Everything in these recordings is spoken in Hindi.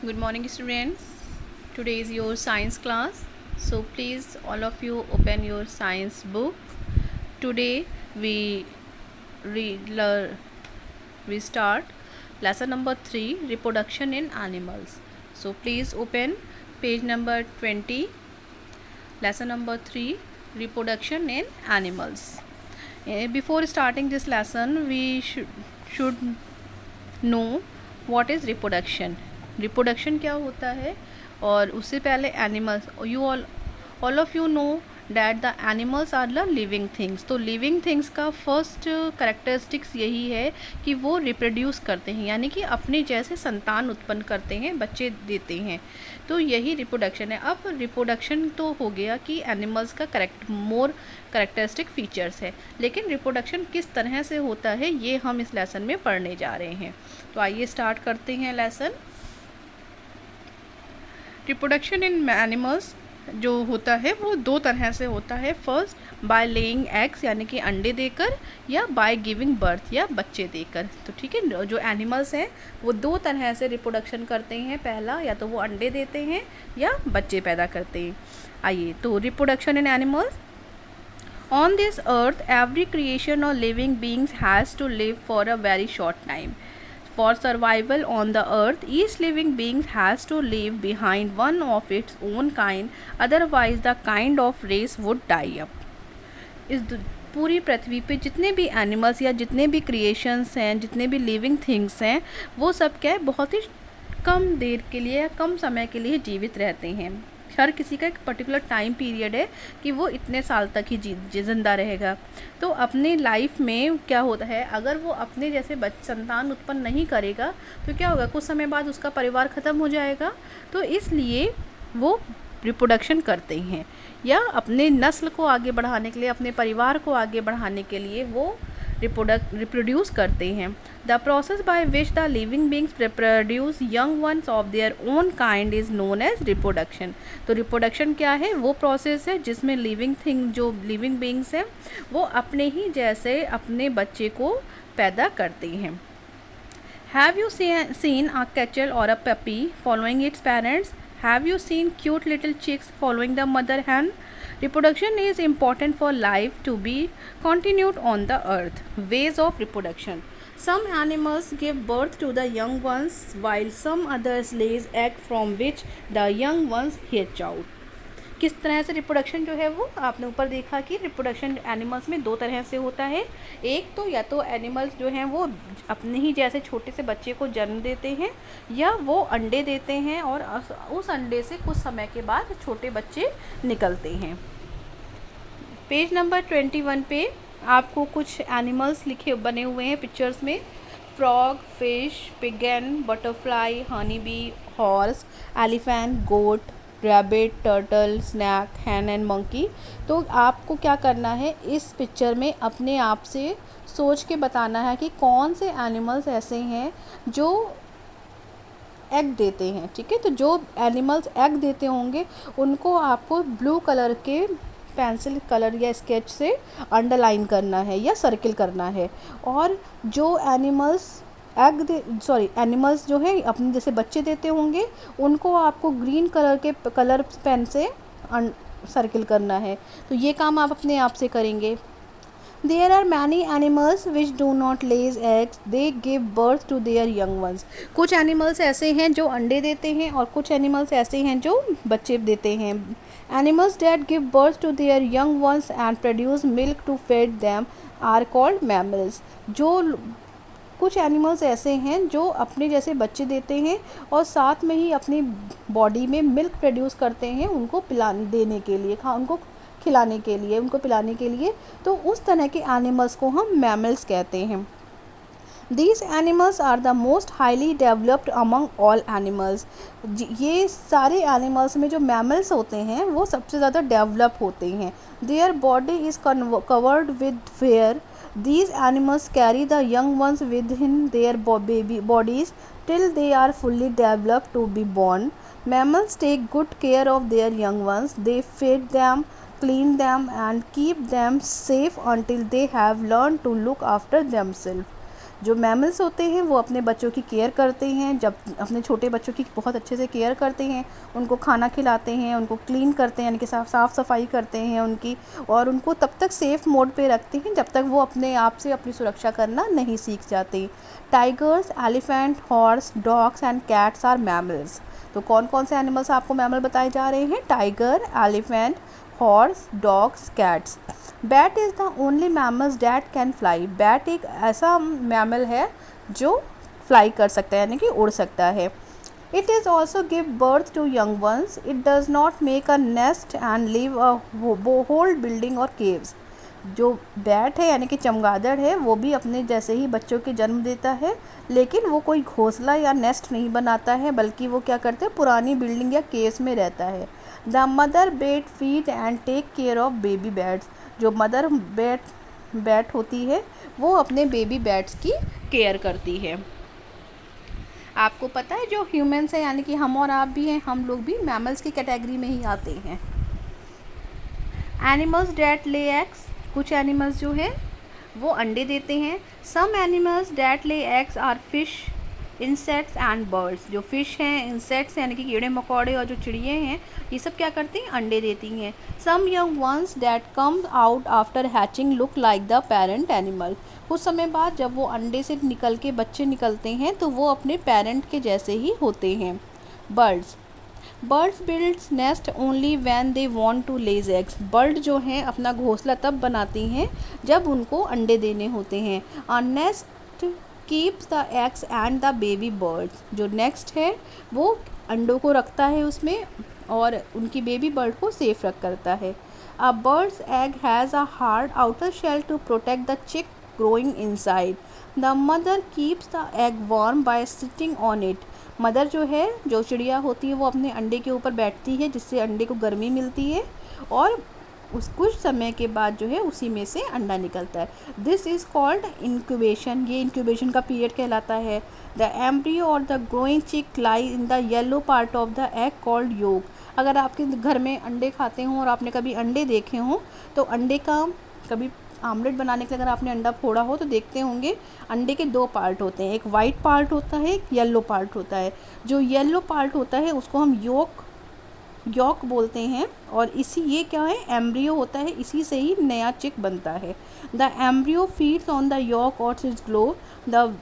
Good morning, students. Today is your science class. So please, all of you, open your science book. Today we read. We start lesson number 3, reproduction in animals. So please open page number 20. Lesson number 3, reproduction in animals. Before starting this lesson, we should know what is reproduction. Reproduction क्या होता है, और उससे पहले animals, you all of you know that the animals are the living things. तो लिविंग थिंग्स का फर्स्ट करेक्टरिस्टिक्स यही है कि वो रिप्रोड्यूस करते हैं, यानी कि अपने जैसे संतान उत्पन्न करते हैं, बच्चे देते हैं. तो यही रिप्रोडक्शन है. अब रिप्रोडक्शन तो हो गया कि एनिमल्स का मोर करेक्टरिस्टिक फीचर्स है, लेकिन रिप्रोडक्शन किस तरह से होता है ये हम इस लेसन में पढ़ने जा रहे हैं. तो आइए स्टार्ट करते हैं लेसन. रिप्रोडक्शन इन एनिमल्स जो होता है वो दो तरह से होता है. फर्स्ट बाय लेइंग एग्स, यानी कि अंडे देकर, या बाय गिविंग बर्थ, या बच्चे देकर. तो ठीक है, जो एनिमल्स हैं वो दो तरह से रिप्रोडक्शन करते हैं. पहला, या तो वो अंडे देते हैं या बच्चे पैदा करते हैं. आइए, तो reproduction in animals. On this earth every creation और living beings has to live for a very short time. For survival on the earth, each living being has to leave behind one of its own kind, otherwise the kind of race would die up. इस पूरी पृथ्वी पे जितने भी एनिमल्स या जितने भी क्रिएशंस हैं, जितने भी लिविंग थिंग्स हैं, वो सब क्या है, बहुत ही कम देर के लिए या कम समय के लिए जीवित रहते हैं. हर किसी का एक पर्टिकुलर टाइम पीरियड है कि वो इतने साल तक ही जिंदा रहेगा. तो अपने लाइफ में क्या होता है, अगर वो अपने जैसे संतान उत्पन्न नहीं करेगा तो क्या होगा, कुछ समय बाद उसका परिवार ख़त्म हो जाएगा. तो इसलिए वो रिप्रोडक्शन करते हैं, या अपने नस्ल को आगे बढ़ाने के लिए, अपने परिवार को आगे बढ़ाने के लिए वो रिप्रोड्यूस करते हैं. The process by which the living beings produce young ones of their own kind is known as reproduction. तो रिप्रोडक्शन क्या है, वो प्रोसेस है जिसमें जो लिविंग बींग्स हैं वो अपने ही जैसे अपने बच्चे को पैदा करते हैं. हैव यू सीन अ कैचल और a puppy following its parents? Have you seen cute little chicks following the mother hen? Reproduction is important for life to be continued on the earth. Ways of reproduction. Some animals give birth to the young ones, while some others lays egg from which the young ones hatch out. किस तरह से रिप्रोडक्शन जो है वो आपने ऊपर देखा कि रिप्रोडक्शन एनिमल्स में दो तरह से होता है. एक तो या तो एनिमल्स जो हैं वो अपने ही जैसे छोटे से बच्चे को जन्म देते हैं, या वो अंडे देते हैं और उस अंडे से कुछ समय के बाद छोटे बच्चे निकलते हैं. पेज नंबर 21 पे आपको कुछ एनिमल्स बने हुए हैं पिक्चर्स में. Frog, fish, pigeon, butterfly, honey bee, horse, elephant, goat, rabbit, turtle, snake, hen and monkey. तो आपको क्या करना है, इस पिक्चर में अपने आप से सोच के बताना है कि कौन से एनिमल्स ऐसे हैं जो एग देते हैं. ठीक है, तो जो एनिमल्स एग देते होंगे उनको आपको ब्लू कलर के पेंसिल कलर या स्केच से अंडरलाइन करना है या सर्किल करना है. और जो एनिमल्स एनिमल्स जो है अपने जैसे बच्चे देते होंगे उनको आपको ग्रीन कलर के कलर पेन से सर्किल करना है. तो ये काम आप अपने आप से करेंगे. There are many animals which do not lay eggs. They give birth to their young ones. कुछ एनिमल्स ऐसे हैं जो अंडे देते हैं और कुछ एनिमल्स ऐसे हैं जो बच्चे देते हैं. Animals that give birth to their young ones and produce milk to feed them are called mammals. जो कुछ एनिमल्स ऐसे हैं जो अपने जैसे बच्चे देते हैं और साथ में ही अपनी बॉडी में मिल्क प्रोड्यूस करते हैं उनको देने के लिए, उनको खिलाने के लिए, उनको पिलाने के लिए. तो उस तरह के एनिमल्स को हम मैमल्स कहते हैं. These animals are the most highly developed among all animals. ये सारे एनिमल्स में जो मैमल्स होते हैं वो सबसे ज़्यादा डेवलप होते हैं. Their body is covered with hair. These animals carry the young ones within their bodies till they are fully developed to be born. Mammals take good care of their young ones. They feed them, clean them and keep them safe until they have learned to look after themselves. जो मैमल्स होते हैं वो अपने बच्चों की केयर करते हैं, जब अपने छोटे बच्चों की बहुत अच्छे से केयर करते हैं, उनको खाना खिलाते हैं, उनको क्लीन करते हैं यानी कि साफ़ सफाई करते हैं उनकी, और उनको तब तक सेफ़ मोड पे रखते हैं जब तक वो अपने आप से अपनी सुरक्षा करना नहीं सीख जाते। Tigers, elephant, horse, dogs and cats are mammals. तो कौन कौन से एनिमल्स आपको मैमल बताए जा रहे हैं? Tiger, elephant, horse, dogs, cats. Bat is the only mammals that can fly. Bat एक ऐसा मैमल है जो फ्लाई कर सकता है यानी कि उड़ सकता है। It is also give birth to young ones. It does not make a nest and live a hole building और केव्स। जो बैट है यानी कि चमगादड़ है वो भी अपने जैसे ही बच्चों के जन्म देता है, लेकिन वो कोई घोंसला या नेस्ट नहीं बनाता है, बल्कि वो क्या करते हैं, पुरानी बिल्डिंग या केव्स में रहता है। The mother bat feed and take care of baby bats. जो मदर बैट होती है वो अपने बेबी बैट्स की केयर करती है। आपको पता है जो ह्यूमंस हैं यानी कि हम और आप भी हैं, हम लोग भी मैमल्स की कैटेगरी में ही आते हैं। Animals that lay eggs. कुछ एनिमल्स जो है वो अंडे देते हैं। Some animals that lay eggs are fish, insects and birds. जो फिश हैं, इंसेक्ट्स यानी कि कीड़े मकोड़े और जो चिड़िए हैं, ये सब क्या करती हैं, अंडे देती हैं। Some young ones that come out after hatching look like the parent animal. कुछ समय बाद जब वो अंडे से निकल के बच्चे निकलते हैं तो वो अपने पेरेंट के जैसे ही होते हैं। Birds builds nest only when they want to lays eggs. Bird जो हैं अपना घोंसला तब बनाती हैं जब उनको अंडे देने होते हैं। अ nest keeps the eggs and the baby birds. जो नेक्स्ट है वो अंडों को रखता है उसमें और उनकी बेबी बर्ड को सेफ रख करता है। A birds egg has a hard outer shell to protect the chick growing inside. The mother keeps the egg warm by sitting on it. Mother जो है, जो चिड़िया होती है, वो अपने अंडे के ऊपर बैठती है जिससे अंडे को गर्मी मिलती है और उस कुछ समय के बाद जो है उसी में से अंडा निकलता है। This is called incubation. ये इंक्यूबेशन का पीरियड कहलाता है। द एम्ब्रियो और the growing chick lie in the yellow part of the egg called yolk. अगर आपके घर में अंडे खाते हों और आपने कभी अंडे देखे हों तो अंडे का कभी आमलेट बनाने के लिए अगर आपने अंडा फोड़ा हो तो देखते होंगे अंडे के दो पार्ट होते हैं, एक वाइट पार्ट होता है, एक येलो पार्ट होता है। जो येलो पार्ट होता है उसको हम योक बोलते हैं और इसी ये क्या है, एम्ब्रियो होता है, इसी से ही नया चिक बनता है। The embryo feeds on the yolk और इट्स ग्लो। द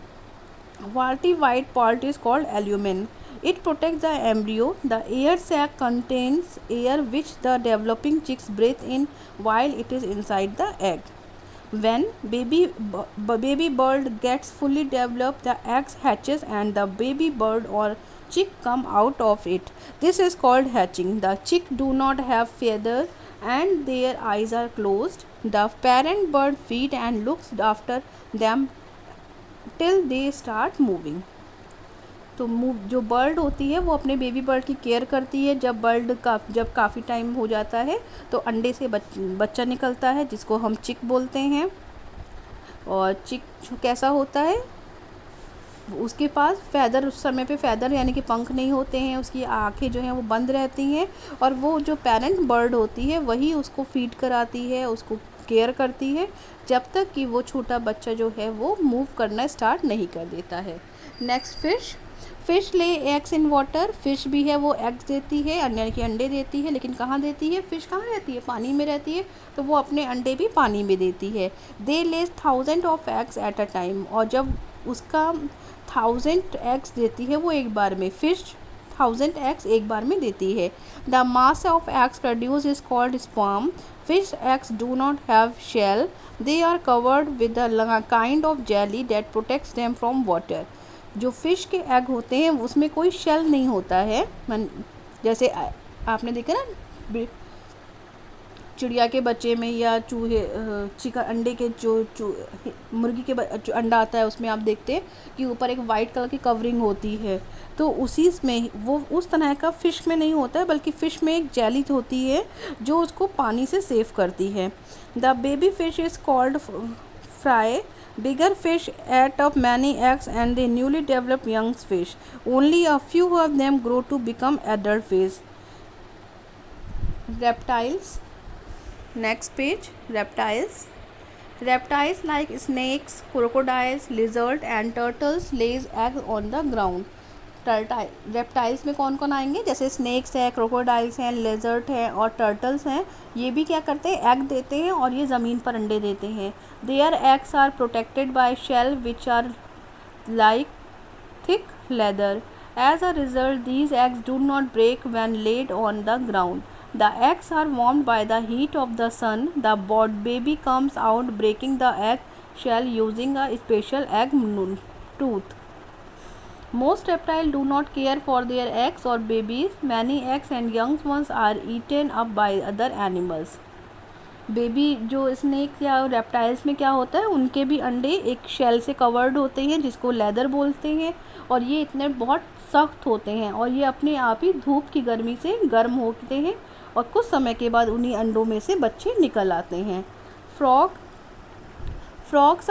वाल्टी white part is called albumin. It protects the embryo. The air sac contains air which the developing chicks breathe in while it is inside the egg. When baby bird gets fully developed, the egg hatches and the baby bird or chick come out of it. This is called hatching. The chick do not have feathers and their eyes are closed. The parent bird feeds and looks after them till they start moving. तो जो बर्ड होती है वो अपने बेबी बर्ड की केयर करती है। जब काफ़ी टाइम हो जाता है तो अंडे से बच्चा निकलता है जिसको हम चिक बोलते हैं। और चिक कैसा होता है, उसके पास फैदर, उस समय पे फैदर यानी कि पंख नहीं होते हैं, उसकी आँखें जो हैं वो बंद रहती हैं और वो जो पेरेंट बर्ड होती है वही उसको फीड कराती है, उसको केयर करती है जब तक कि वो छोटा बच्चा जो है वो मूव करना स्टार्ट नहीं कर देता है। Next fish lay eggs in water. Fish भी है वो एग्स देती है यानी कि अंडे देती है, लेकिन कहाँ देती है, फिश कहाँ रहती है, पानी में रहती है, तो वो अपने अंडे भी पानी में देती है। They Lay's 1000 of eggs at a time. और जब उसका 1000 एग्स देती है वो एक बार में, फिश 1000 एग्स एक बार में देती है। The mass of eggs produce is called sperm. Fish eggs do not have shell. They are covered with a kind of jelly that protects them from water. जो फ़िश के एग होते हैं उसमें कोई शेल नहीं होता है, जैसे आपने देखा ना चिड़िया के बच्चे में या चूहे चिकन अंडे के जो मुर्गी के जो अंडा आता है उसमें आप देखते हैं कि ऊपर एक वाइट कलर की कवरिंग होती है, तो उसी में वो उस तरह का फ़िश में नहीं होता है, बल्कि फ़िश में एक जेली होती है जो उसको पानी से सेव करती है। The baby fish is called fry. Bigger fish eat up many eggs and they newly develop young fish. Only a few of them grow to become adult fish. Reptiles. Next page. Reptiles. Reptiles like snakes, crocodiles, lizards and turtles lays eggs on the ground. Reptiles में कौन कौन आएंगे, जैसे स्नेक्स है, क्रोकोडाइल्स हैं, लेजर्ट है और टर्टल्स हैं। ये भी क्या करते हैं, एग देते हैं और ये ज़मीन पर अंडे देते हैं। Their eggs are protected by shell which are like thick leather. As a result, these eggs do not break when laid on the ground. The eggs are warmed by the heat of the sun. The baby comes out breaking the egg shell using a special egg tooth. Most reptiles do not care for their eggs or babies. Many eggs and young ones are eaten up by other animals. Baby जो स्नेक या रेप्टाइल्स में क्या होता है, उनके भी अंडे एक शेल से कवर्ड होते हैं जिसको लेदर बोलते हैं, और ये इतने बहुत सख्त होते हैं और ये अपने आप ही धूप की गर्मी से गर्म होते हैं और कुछ समय के बाद उन्हीं अंडों में से बच्चे निकल आते हैं। Frogs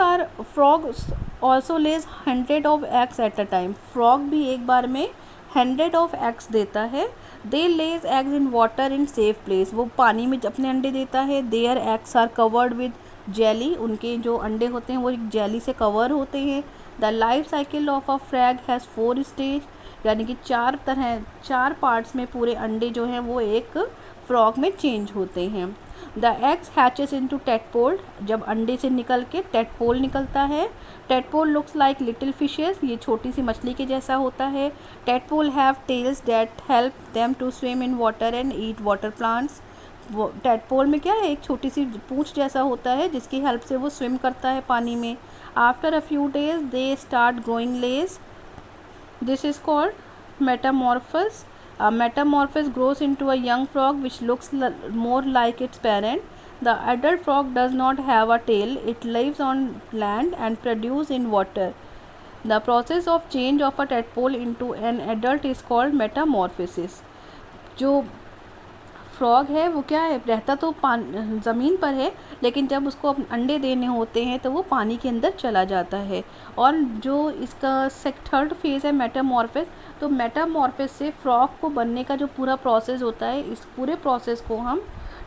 also lays 100 of eggs at a time. Frog भी एक बार में 100 ऑफ एग्स देता है। They lays eggs in water in safe place. वो पानी में अपने अंडे देता है। Their eggs are covered with jelly. उनके जो अंडे होते हैं वो एक जेली से कवर होते हैं। The life cycle of a frag has 4 stage, यानी कि 4 पार्ट्स में पूरे अंडे जो हैं वो एक फ्रॉग में चेंज होते हैं। The eggs hatches into tadpole. जब अंडे से निकल के टेडपोल निकलता है। Tadpole looks like little fishes. ये छोटी सी मछली के जैसा होता है। Tadpole have tails that help them to swim in water and eat water plants. वो टेडपोल में क्या है, एक छोटी सी पूंछ जैसा होता है जिसकी हेल्प से वो स्विम करता है पानी में। After a few days they start growing legs. This is called metamorphosis. A metamorphosis grows into a young frog which looks more like its parent. The adult frog does not have a tail. It lives on land and produces in water. The process of change of a tadpole into an adult is called metamorphosis. जो फ्रॉग है वो क्या है, रहता तो ज़मीन पर है, लेकिन जब उसको अंडे देने होते हैं तो वो पानी के अंदर चला जाता है। और जो इसका 3rd फेज़ है मेटामॉर्फिस, तो मेटामॉर्फिस से फ्रॉग को बनने का जो पूरा प्रोसेस होता है, इस पूरे प्रोसेस को हम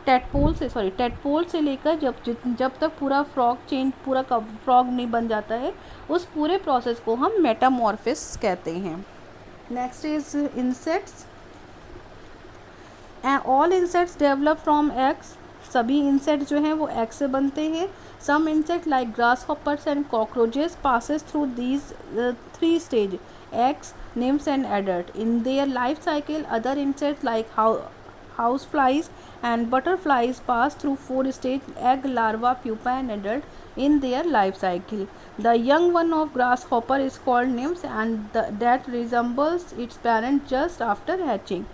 टेडपोल से लेकर जब तक पूरा पूरा फ्रॉग नहीं बन जाता है, उस पूरे प्रोसेस को हम मेटामॉर्फिस कहते हैं। Next is insects. All insects develop from eggs. सभी इंसेक्ट जो हैं वो एग से बनते हैं. Some insect like grasshoppers and cockroaches passes through these 3 stage: eggs, nymphs and adult. In their life cycle, other insects like houseflies and butterflies pass through 4 stages: egg, larva, pupa and adult in their life cycle. The young one of grasshopper is called nymphs and that resembles its parent just after hatching.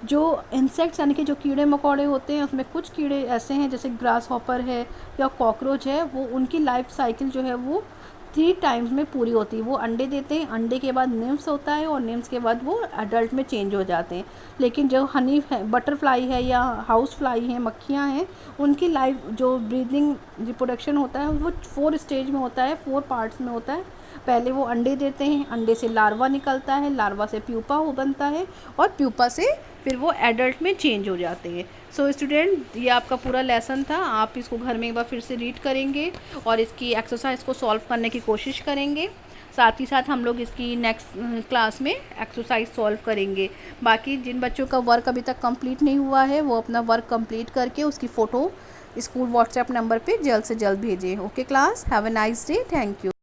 जो इंसेक्ट्स यानी कि जो कीड़े मकोड़े होते हैं, उसमें कुछ कीड़े ऐसे हैं जैसे ग्रास हॉपर है या कॉकरोच है, वो उनकी लाइफ साइकिल जो है वो 3 टाइम्स में पूरी होती है. वो अंडे देते हैं, अंडे के बाद निम्स होता है और निम्स के बाद वो एडल्ट में चेंज हो जाते हैं. लेकिन जो हनी है, बटरफ्लाई है या हाउस फ्लाई है, मक्खियाँ हैं, उनकी लाइफ जो ब्रीदिंग रिप्रोडक्शन होता है वो 4 स्टेज में होता है, 4 पार्ट्स में होता है. पहले वो अंडे देते हैं, अंडे से लार्वा निकलता है, लार्वा से प्यूपा हो बनता है और प्यूपा से फिर वो एडल्ट में चेंज हो जाते हैं. सो स्टूडेंट, ये आपका पूरा लेसन था. आप इसको घर में एक बार फिर से रीड करेंगे और इसकी एक्सरसाइज को सॉल्व करने की कोशिश करेंगे. साथ ही साथ हम लोग इसकी नेक्स्ट क्लास में एक्सरसाइज सॉल्व करेंगे. बाकी जिन बच्चों का वर्क अभी तक कंप्लीट नहीं हुआ है वो अपना वर्क कंप्लीट करके उसकी फ़ोटो स्कूल व्हाट्सएप नंबर पे जल्द से जल्द भेजें. Okay class, have a nice day. Thank you.